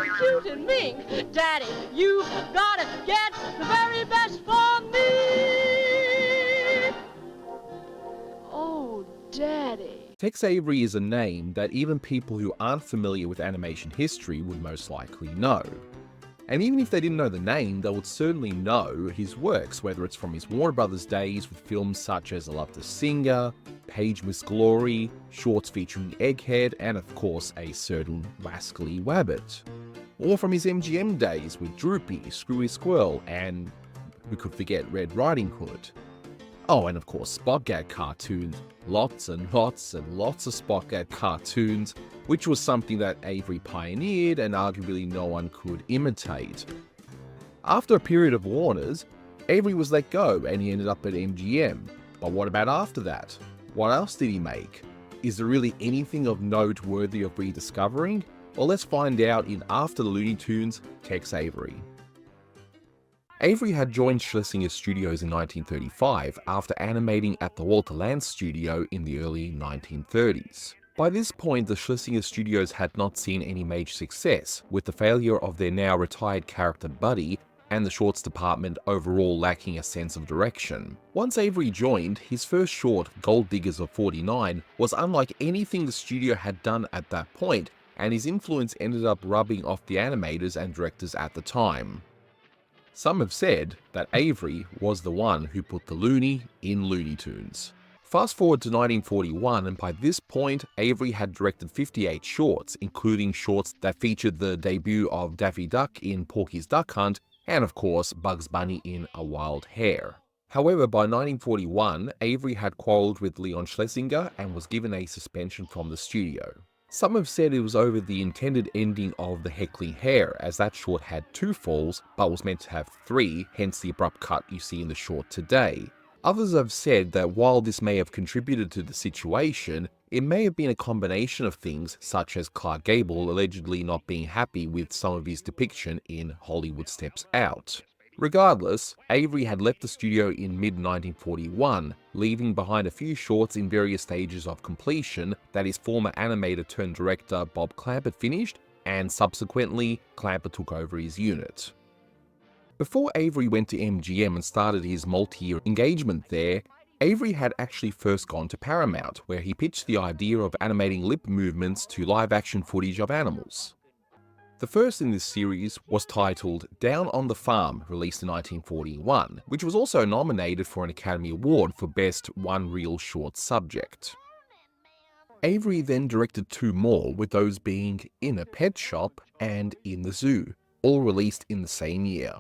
cute and mink. Daddy, you've gotta get the very best for me. Oh, Daddy. Tex Avery is a name that even people who aren't familiar with animation history would most likely know. And even if they didn't know the name, they would certainly know his works, whether it's from his Warner Brothers days with films such as I Love the Singer, Page Miss Glory, shorts featuring Egghead, and of course a certain Rascally Wabbit. Or from his MGM days with Droopy, Screwy Squirrel, and who could forget Red Riding Hood. Oh, and of course Spot Gag cartoons, lots and lots and lots of Spot Gag cartoons, which was something that Avery pioneered and arguably no one could imitate. After a period of Warner's, Avery was let go and he ended up at MGM. But what about after that? What else did he make? Is there really anything of note worthy of rediscovering? Well, let's find out in After the Looney Tunes, Tex Avery. Avery had joined Schlesinger Studios in 1935 after animating at the Walter Lantz studio in the early 1930s. By this point, the Schlesinger Studios had not seen any major success, with the failure of their now retired character Buddy and the shorts department overall lacking a sense of direction. Once Avery joined, his first short, Gold Diggers of 49, was unlike anything the studio had done at that point, and his influence ended up rubbing off the animators and directors at the time. Some have said that Avery was the one who put the Looney in Looney Tunes. Fast forward to 1941, and by this point, Avery had directed 58 shorts, including shorts that featured the debut of Daffy Duck in Porky's Duck Hunt, and of course, Bugs Bunny in A Wild Hare. However, by 1941, Avery had quarreled with Leon Schlesinger and was given a suspension from the studio. Some have said it was over the intended ending of The Heckling Hare, as that short had 2 falls, but was meant to have 3, hence the abrupt cut you see in the short today. Others have said that while this may have contributed to the situation, it may have been a combination of things, such as Clark Gable allegedly not being happy with some of his depiction in Hollywood Steps Out. Regardless, Avery had left the studio in mid-1941, leaving behind a few shorts in various stages of completion that his former animator turned director Bob Clampett finished, and subsequently, Clampett took over his unit. Before Avery went to MGM and started his multi-year engagement there, Avery had actually first gone to Paramount, where he pitched the idea of animating lip movements to live-action footage of animals. The first in this series was titled Down on the Farm, released in 1941, which was also nominated for an Academy Award for Best One Reel Short Subject. Avery then directed 2 more, with those being In a Pet Shop and In the Zoo, all released in the same year.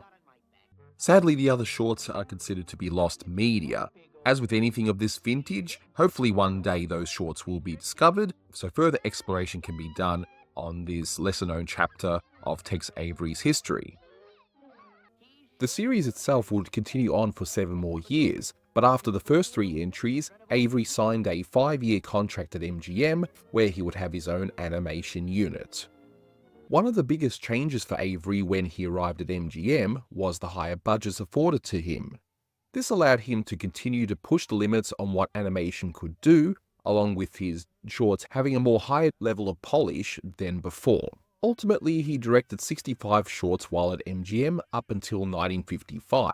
Sadly, the other shorts are considered to be lost media. As with anything of this vintage, hopefully one day those shorts will be discovered, so further exploration can be done on this lesser-known chapter of Tex Avery's history. The series itself would continue on for 7 more years, but after the first 3 entries, Avery signed a 5-year contract at MGM, where he would have his own animation unit. One of the biggest changes for Avery when he arrived at MGM was the higher budgets afforded to him. This allowed him to continue to push the limits on what animation could do, along with his shorts having a more higher level of polish than before. Ultimately, he directed 65 shorts while at MGM up until 1955.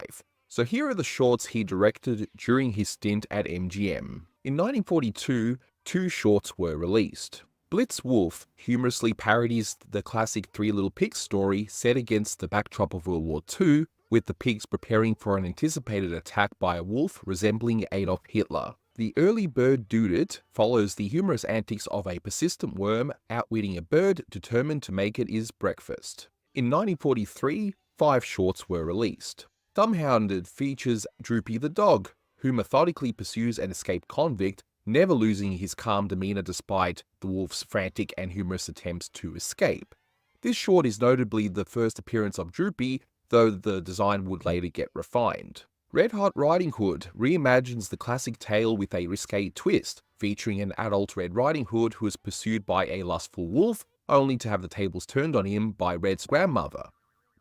So here are the shorts he directed during his stint at MGM. In 1942, 2 shorts were released. Blitz Wolf humorously parodies the classic Three Little Pigs story set against the backdrop of World War II, with the pigs preparing for an anticipated attack by a wolf resembling Adolf Hitler. The Early Bird Dudit follows the humorous antics of a persistent worm outwitting a bird determined to make it his breakfast. In 1943, 5 shorts were released. Dumbhounded features Droopy the dog, who methodically pursues an escaped convict, never losing his calm demeanor despite the wolf's frantic and humorous attempts to escape. This short is notably the first appearance of Droopy, though the design would later get refined. Red Hot Riding Hood reimagines the classic tale with a risque twist, featuring an adult Red Riding Hood who is pursued by a lustful wolf, only to have the tables turned on him by Red's grandmother.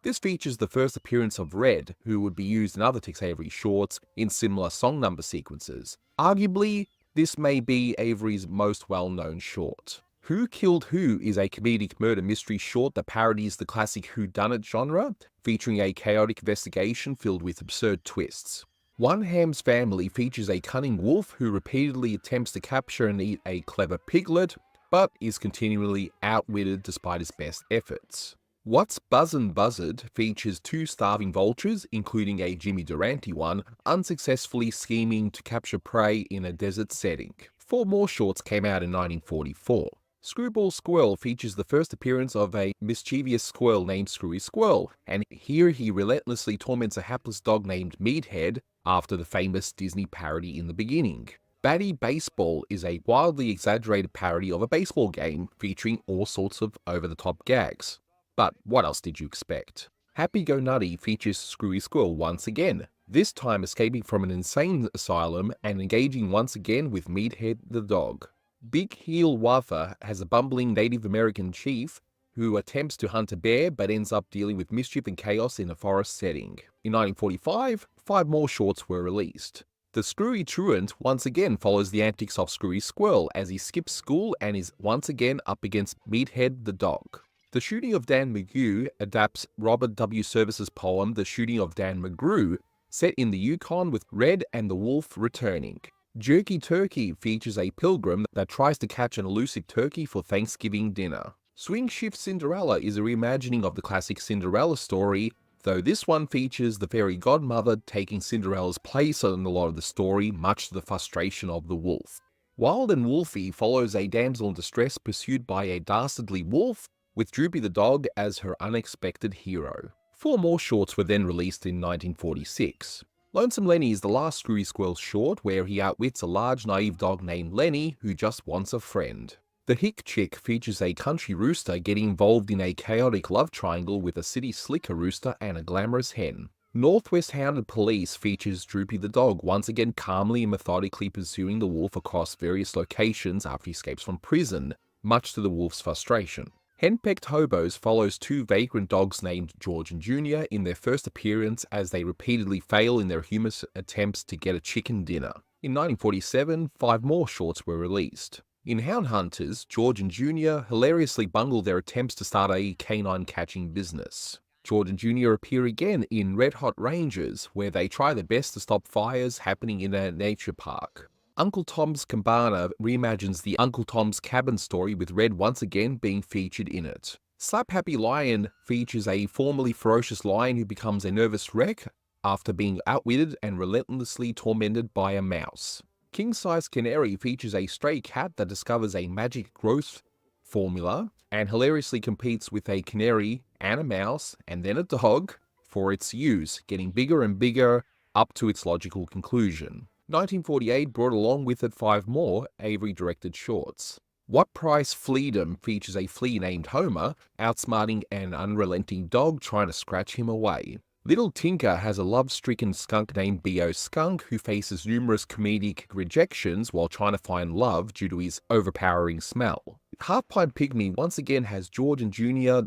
This features the first appearance of Red, who would be used in other Tex Avery shorts in similar song number sequences. Arguably, this may be Avery's most well-known short. Who Killed Who is a comedic murder mystery short that parodies the classic whodunit genre, featuring a chaotic investigation filled with absurd twists. One Ham's Family features a cunning wolf who repeatedly attempts to capture and eat a clever piglet, but is continually outwitted despite his best efforts. What's Buzzin' Buzzard features two starving vultures, including a Jimmy Durante one, unsuccessfully scheming to capture prey in a desert setting. 4 more shorts came out in 1944. Screwball Squirrel features the first appearance of a mischievous squirrel named Screwy Squirrel, and here he relentlessly torments a hapless dog named Meathead after the famous Disney parody in the beginning. Batty Baseball is a wildly exaggerated parody of a baseball game featuring all sorts of over-the-top gags. But what else did you expect? Happy Go Nutty features Screwy Squirrel once again, this time escaping from an insane asylum and engaging once again with Meathead the dog. Big Heel Waffa has a bumbling Native American chief who attempts to hunt a bear but ends up dealing with mischief and chaos in a forest setting. In 1945, 5 more shorts were released. The Screwy Truant once again follows the antics of Screwy Squirrel as he skips school and is once again up against Meathead the dog. The Shooting of Dan McGrew adapts Robert W. Service's poem The Shooting of Dan McGrew, set in the Yukon with Red and the Wolf returning. Jerky Turkey features a pilgrim that tries to catch an elusive turkey for Thanksgiving dinner. Swing Shift Cinderella is a reimagining of the classic Cinderella story, though this one features the fairy godmother taking Cinderella's place in a lot of the story, much to the frustration of the wolf. Wild and Wolfy follows a damsel in distress pursued by a dastardly wolf, with Droopy the dog as her unexpected hero. 4 more shorts were then released in 1946. Lonesome Lenny is the last Screwy Squirrel short where he outwits a large naive dog named Lenny who just wants a friend. The Hick Chick features a country rooster getting involved in a chaotic love triangle with a city slicker rooster and a glamorous hen. Northwest Hounded Police features Droopy the dog once again calmly and methodically pursuing the wolf across various locations after he escapes from prison, much to the wolf's frustration. Henpecked Hobos follows 2 vagrant dogs named George and Junior in their first appearance as they repeatedly fail in their humorous attempts to get a chicken dinner. In 1947, 5 more shorts were released. In Hound Hunters, George and Junior hilariously bungle their attempts to start a canine catching business. George and Junior appear again in Red Hot Rangers, where they try their best to stop fires happening in a nature park. Uncle Tom's Cabana reimagines the Uncle Tom's Cabin story with Red once again being featured in it. Slap Happy Lion features a formerly ferocious lion who becomes a nervous wreck after being outwitted and relentlessly tormented by a mouse. King Size Canary features a stray cat that discovers a magic growth formula and hilariously competes with a canary and a mouse and then a dog for its use, getting bigger and bigger up to its logical conclusion. 1948 brought along with it 5 more Avery-directed shorts. What Price Fleadom features a flea named Homer, outsmarting an unrelenting dog trying to scratch him away. Little Tinker has a love-stricken skunk named B.O. Skunk who faces numerous comedic rejections while trying to find love due to his overpowering smell. Half-Pint Pygmy once again has George and Junior,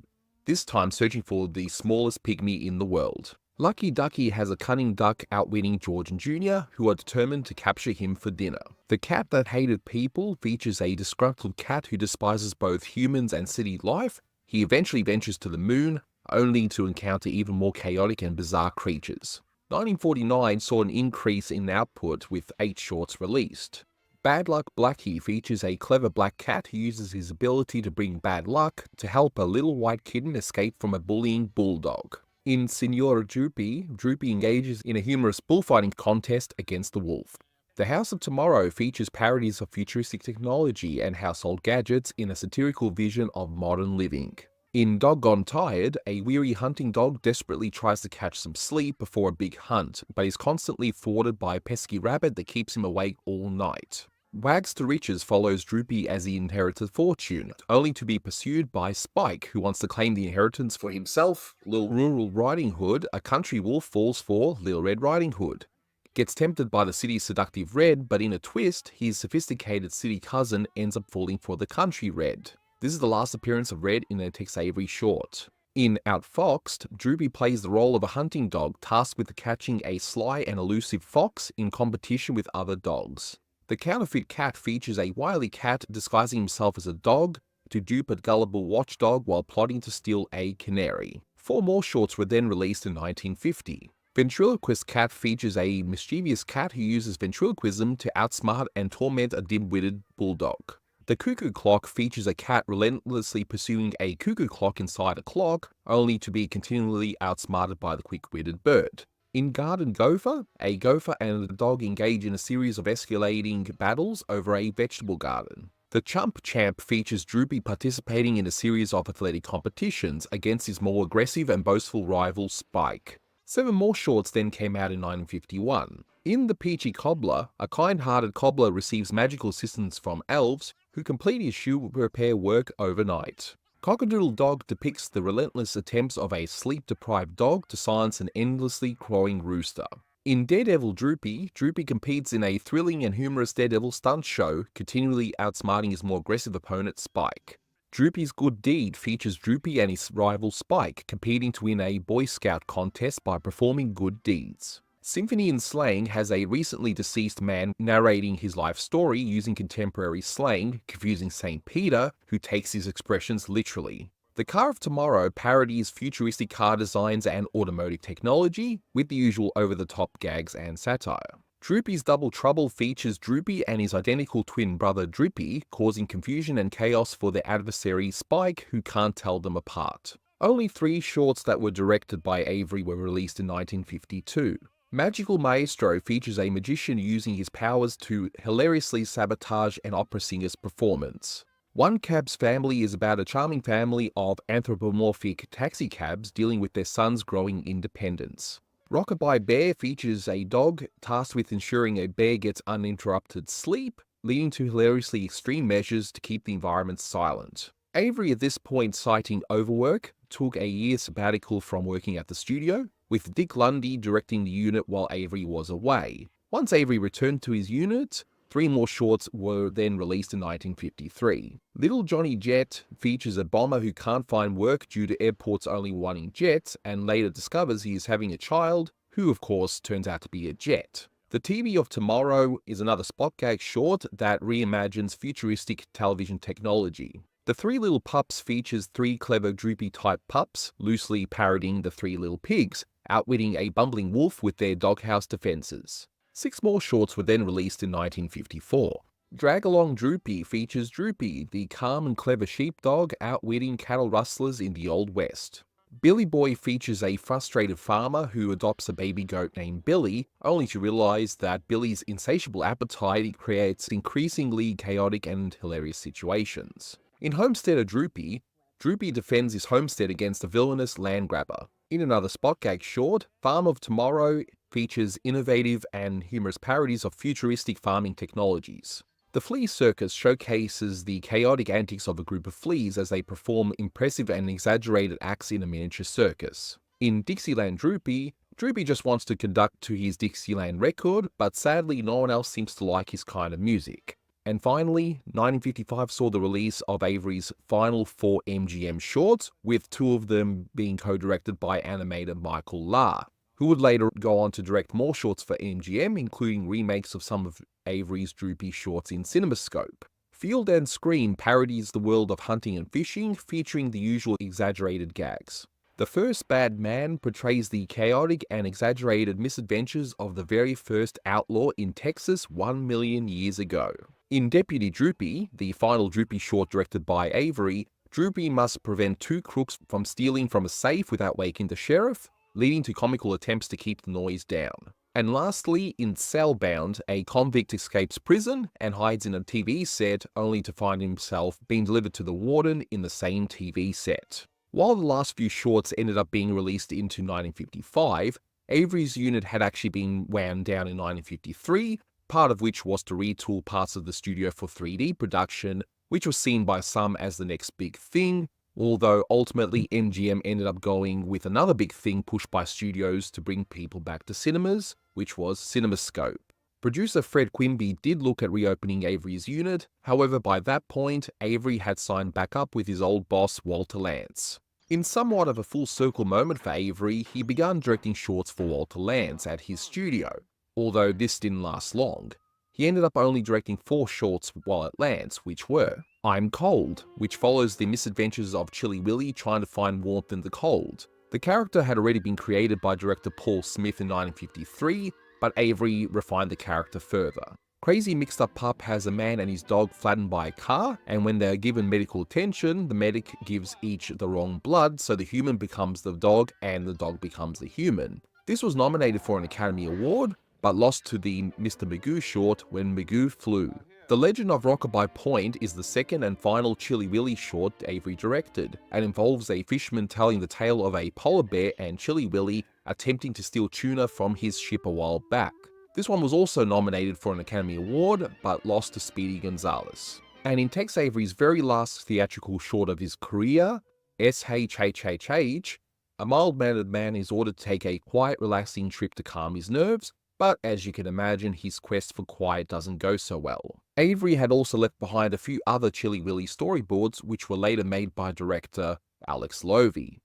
this time searching for the smallest pygmy in the world. Lucky Ducky has a cunning duck outwitting George and Junior, who are determined to capture him for dinner. The Cat That Hated People features a disgruntled cat who despises both humans and city life. He eventually ventures to the moon, only to encounter even more chaotic and bizarre creatures. 1949 saw an increase in output with 8 shorts released. Bad Luck Blackie features a clever black cat who uses his ability to bring bad luck to help a little white kitten escape from a bullying bulldog. In Signora Droopy, Droopy engages in a humorous bullfighting contest against the wolf. The House of Tomorrow features parodies of futuristic technology and household gadgets in a satirical vision of modern living. In Doggone Tired, a weary hunting dog desperately tries to catch some sleep before a big hunt, but is constantly thwarted by a pesky rabbit that keeps him awake all night. Wags to Riches follows Droopy as he inherits a fortune, only to be pursued by Spike, who wants to claim the inheritance for himself. Little Rural Riding Hood, a country wolf, falls for Little Red Riding Hood. Gets tempted by the city's seductive Red, but in a twist, his sophisticated city cousin ends up falling for the country Red. This is the last appearance of Red in a Tex Avery short. In Outfoxed, Droopy plays the role of a hunting dog tasked with catching a sly and elusive fox in competition with other dogs. The Counterfeit Cat features a wily cat disguising himself as a dog, to dupe a gullible watchdog while plotting to steal a canary. 4 more shorts were then released in 1950. Ventriloquist Cat features a mischievous cat who uses ventriloquism to outsmart and torment a dim-witted bulldog. The Cuckoo Clock features a cat relentlessly pursuing a cuckoo clock inside a clock, only to be continually outsmarted by the quick-witted bird. In Garden Gopher, a gopher and a dog engage in a series of escalating battles over a vegetable garden. The Chump Champ features Droopy participating in a series of athletic competitions against his more aggressive and boastful rival Spike. 7 more shorts then came out in 1951. In The Peachy Cobbler, a kind-hearted cobbler receives magical assistance from elves who complete his shoe repair work overnight. Cockadoodle Dog depicts the relentless attempts of a sleep-deprived dog to silence an endlessly crowing rooster. In Daredevil Droopy, Droopy competes in a thrilling and humorous Daredevil stunt show, continually outsmarting his more aggressive opponent Spike. Droopy's Good Deed features Droopy and his rival Spike competing to win a Boy Scout contest by performing good deeds. Symphony in Slang has a recently deceased man narrating his life story using contemporary slang, confusing St. Peter, who takes his expressions literally. The Car of Tomorrow parodies futuristic car designs and automotive technology, with the usual over-the-top gags and satire. Droopy's Double Trouble features Droopy and his identical twin brother Drippy, causing confusion and chaos for their adversary Spike, who can't tell them apart. Only 3 shorts that were directed by Avery were released in 1952. Magical Maestro features a magician using his powers to hilariously sabotage an opera singer's performance. One Cab's Family is about a charming family of anthropomorphic taxicabs dealing with their son's growing independence. Rockabye Bear features a dog tasked with ensuring a bear gets uninterrupted sleep, leading to hilariously extreme measures to keep the environment silent. Avery, at this point citing overwork, took a year sabbatical from working at the studio, with Dick Lundy directing the unit while Avery was away. Once Avery returned to his unit, 3 more shorts were then released in 1953. Little Johnny Jet features a bomber who can't find work due to airports only wanting jets, and later discovers he is having a child, who of course turns out to be a jet. The TV of Tomorrow is another spot gag short that reimagines futuristic television technology. The Three Little Pups features 3 clever Droopy-type pups, loosely parodying the 3 Little Pigs, outwitting a bumbling wolf with their doghouse defenses. 6 more shorts were then released in 1954. Drag Along Droopy features Droopy, the calm and clever sheepdog, outwitting cattle rustlers in the Old West. Billy Boy features a frustrated farmer who adopts a baby goat named Billy, only to realize that Billy's insatiable appetite creates increasingly chaotic and hilarious situations. In Homesteader Droopy, Droopy defends his homestead against a villainous land grabber. In another spot gag short, Farm of Tomorrow features innovative and humorous parodies of futuristic farming technologies. The Flea Circus showcases the chaotic antics of a group of fleas as they perform impressive and exaggerated acts in a miniature circus. In Dixieland Droopy, Droopy just wants to conduct to his Dixieland record, but sadly no one else seems to like his kind of music. And finally, 1955 saw the release of Avery's final 4 MGM shorts, with 2 of them being co-directed by animator Michael Lahr, who would later go on to direct more shorts for MGM, including remakes of some of Avery's Droopy shorts in CinemaScope. Field and Scream parodies the world of hunting and fishing, featuring the usual exaggerated gags. The First Bad Man portrays the chaotic and exaggerated misadventures of the very first outlaw in Texas 1 million years ago. In Deputy Droopy, the final Droopy short directed by Avery, Droopy must prevent 2 crooks from stealing from a safe without waking the sheriff, leading to comical attempts to keep the noise down. And lastly, in Cellbound, a convict escapes prison and hides in a TV set, only to find himself being delivered to the warden in the same TV set. While the last few shorts ended up being released into 1955, Avery's unit had actually been wound down in 1953, part of which was to retool parts of the studio for 3D production, which was seen by some as the next big thing, although ultimately MGM ended up going with another big thing pushed by studios to bring people back to cinemas, which was CinemaScope. Producer Fred Quimby did look at reopening Avery's unit, however by that point, Avery had signed back up with his old boss Walter Lantz. In somewhat of a full circle moment for Avery, he began directing shorts for Walter Lantz at his studio. Although this didn't last long. He ended up only directing 4 shorts while at Lantz, which were I'm Cold, which follows the misadventures of Chilly Willy trying to find warmth in the cold. The character had already been created by director Paul Smith in 1953, but Avery refined the character further. Crazy Mixed Up Pup has a man and his dog flattened by a car, and when they are given medical attention, the medic gives each the wrong blood, so the human becomes the dog and the dog becomes the human. This was nominated for an Academy Award, but lost to the Mr. Magoo short When Magoo Flew. The Legend of Rockabye Point is the second and final Chilly Willy short Avery directed, and involves a fisherman telling the tale of a polar bear and Chilly Willy attempting to steal tuna from his ship a while back. This one was also nominated for an Academy Award, but lost to Speedy Gonzales. And in Tex Avery's very last theatrical short of his career, SHHHH, a mild-mannered man is ordered to take a quiet, relaxing trip to calm his nerves, but as you can imagine, his quest for quiet doesn't go so well. Avery had also left behind a few other Chilly Willy storyboards, which were later made by director Alex Lovey.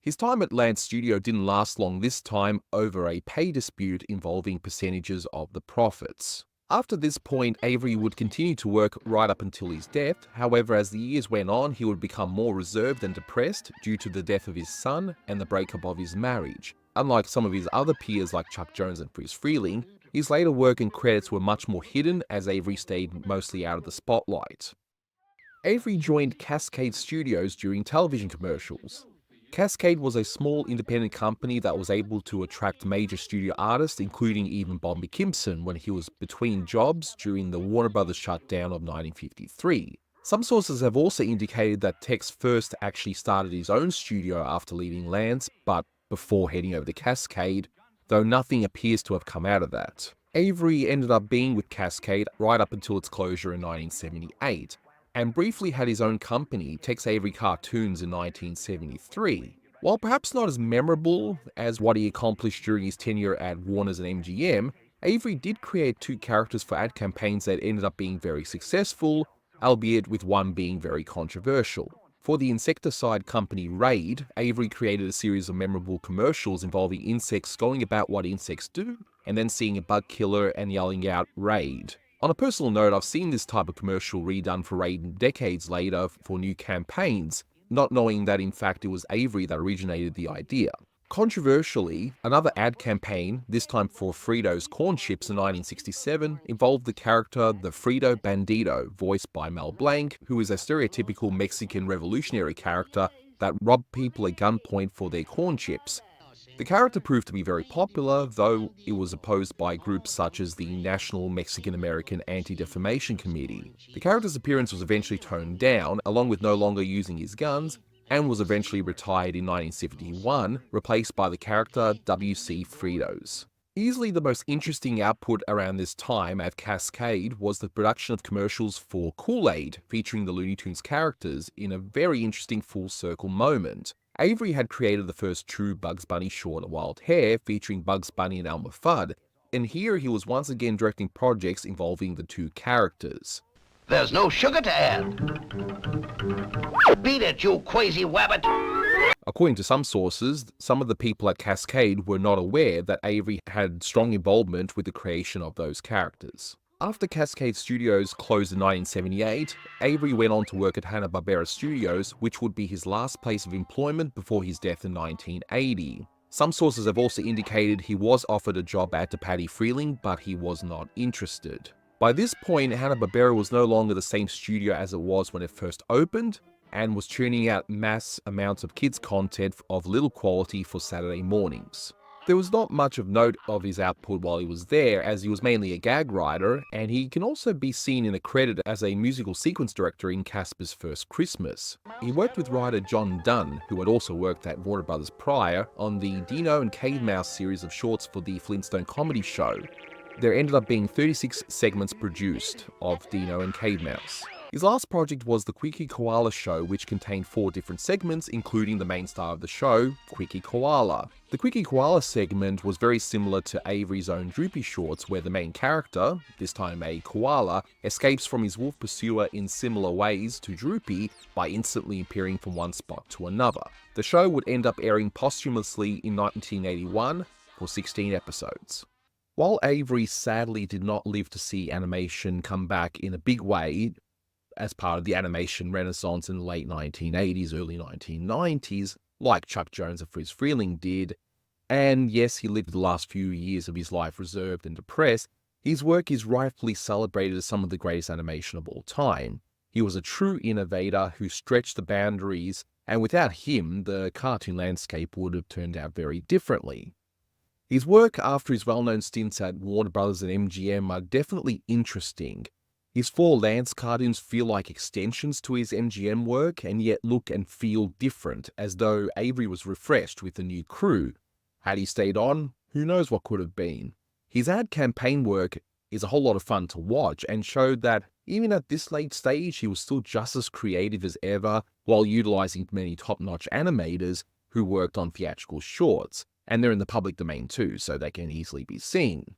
His time at Lantz Studio didn't last long, this time over a pay dispute involving percentages of the profits. After this point, Avery would continue to work right up until his death. However, as the years went on, he would become more reserved and depressed due to the death of his son and the breakup of his marriage. Unlike some of his other peers like Chuck Jones and Friz Freleng, his later work and credits were much more hidden, as Avery stayed mostly out of the spotlight. Avery joined Cascade Studios during television commercials. Cascade was a small independent company that was able to attract major studio artists, including even Bob McKimson, when he was between jobs during the Warner Brothers shutdown of 1953. Some sources have also indicated that Tex first actually started his own studio after leaving Lantz, but before heading over to Cascade, though nothing appears to have come out of that. Avery ended up being with Cascade right up until its closure in 1978. And briefly had his own company, Tex Avery Cartoons, in 1973. While perhaps not as memorable as what he accomplished during his tenure at Warner's and MGM, Avery did create 2 characters for ad campaigns that ended up being very successful, albeit with one being very controversial. For the insecticide company Raid, Avery created a series of memorable commercials involving insects going about what insects do, and then seeing a bug killer and yelling out "Raid." On a personal note, I've seen this type of commercial redone for Raid decades later for new campaigns, not knowing that in fact it was Avery that originated the idea. Controversially, another ad campaign, this time for Frito's corn chips in 1967, involved the character the Frito Bandito, voiced by Mel Blanc, who is a stereotypical Mexican revolutionary character that robbed people at gunpoint for their corn chips. The character proved to be very popular, though it was opposed by groups such as the National Mexican-American Anti-Defamation Committee. The character's appearance was eventually toned down, along with no longer using his guns, and was eventually retired in 1971, replaced by the character W.C. Fritos. Easily the most interesting output around this time at Cascade was the production of commercials for Kool-Aid, featuring the Looney Tunes characters in a very interesting full-circle moment. Avery had created the first true Bugs Bunny short, Wild Hair, featuring Bugs Bunny and Elmer Fudd, and here he was once again directing projects involving the 2 characters. There's no sugar to add. Beat it, you crazy wabbit! According to some sources, some of the people at Cascade were not aware that Avery had strong involvement with the creation of those characters. After Cascade Studios closed in 1978, Avery went on to work at Hanna-Barbera Studios, which would be his last place of employment before his death in 1980. Some sources have also indicated he was offered a job at Patty Freleng, but he was not interested. By this point, Hanna-Barbera was no longer the same studio as it was when it first opened, and was churning out mass amounts of kids' content of little quality for Saturday mornings. There was not much of note of his output while he was there, as he was mainly a gag writer, and he can also be seen in a credit as a musical sequence director in Casper's First Christmas. He worked with writer John Dunn, who had also worked at Warner Brothers prior, on the Dino and Cave Mouse series of shorts for the Flintstone Comedy Show. There ended up being 36 segments produced of Dino and Cave Mouse. His last project was the Quickie Koala Show, which contained 4 different segments, including the main star of the show, Quickie Koala. The Quickie Koala segment was very similar to Avery's own Droopy shorts, where the main character, this time a koala, escapes from his wolf pursuer in similar ways to Droopy by instantly appearing from one spot to another. The show would end up airing posthumously in 1981 for 16 episodes. While Avery sadly did not live to see animation come back in a big way as part of the animation renaissance in the late 1980s, early 1990s, like Chuck Jones and Friz Freleng did, and yes, he lived the last few years of his life reserved and depressed, his work is rightfully celebrated as some of the greatest animation of all time. He was a true innovator who stretched the boundaries, and without him, the cartoon landscape would have turned out very differently. His work after his well-known stints at Warner Bros. And MGM are definitely interesting. His 4 Lantz cartoons feel like extensions to his MGM work, and yet look and feel different, as though Avery was refreshed with a new crew. Had he stayed on, who knows what could have been. His ad campaign work is a whole lot of fun to watch, and showed that even at this late stage, he was still just as creative as ever, while utilizing many top-notch animators who worked on theatrical shorts. And they're in the public domain too, so they can easily be seen.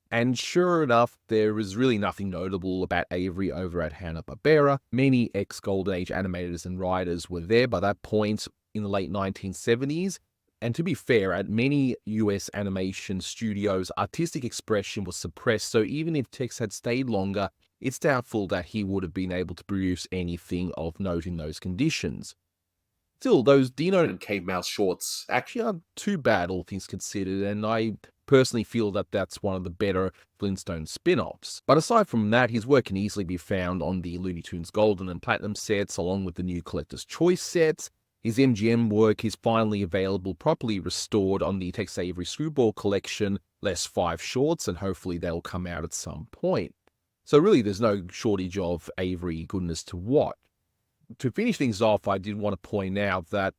And sure enough, there is really nothing notable about Avery over at Hanna-Barbera. Many ex-Golden Age animators and writers were there by that point in the late 1970s. And to be fair, at many US animation studios, artistic expression was suppressed, so even if Tex had stayed longer, it's doubtful that he would have been able to produce anything of note in those conditions. Still, those Dino and Cave Mouse shorts actually aren't too bad, all things considered, and I personally feel that that's one of the better Flintstone spin-offs. But aside from that, his work can easily be found on the Looney Tunes Golden and Platinum sets, along with the new Collector's Choice sets. His MGM work is finally available, properly restored on the Tex Avery Screwball collection, less 5 shorts, and hopefully they'll come out at some point. So really, there's no shortage of Avery goodness to watch. To finish things off, I did want to point out that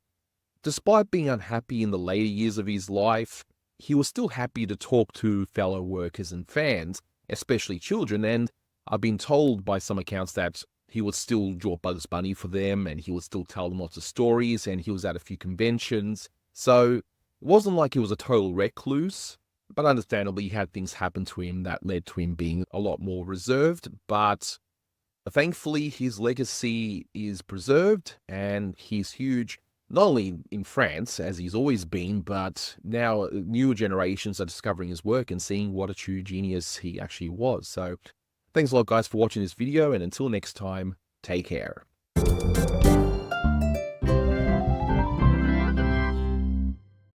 despite being unhappy in the later years of his life, he was still happy to talk to fellow workers and fans, especially children, and I've been told by some accounts that he would still draw Bugs Bunny for them, and he would still tell them lots of stories, and he was at a few conventions. So it wasn't like he was a total recluse, but understandably he had things happen to him that led to him being a lot more reserved, but thankfully, his legacy is preserved, and he's huge, not only in France, as he's always been, but now newer generations are discovering his work and seeing what a true genius he actually was. So, thanks a lot, guys, for watching this video, and until next time, take care.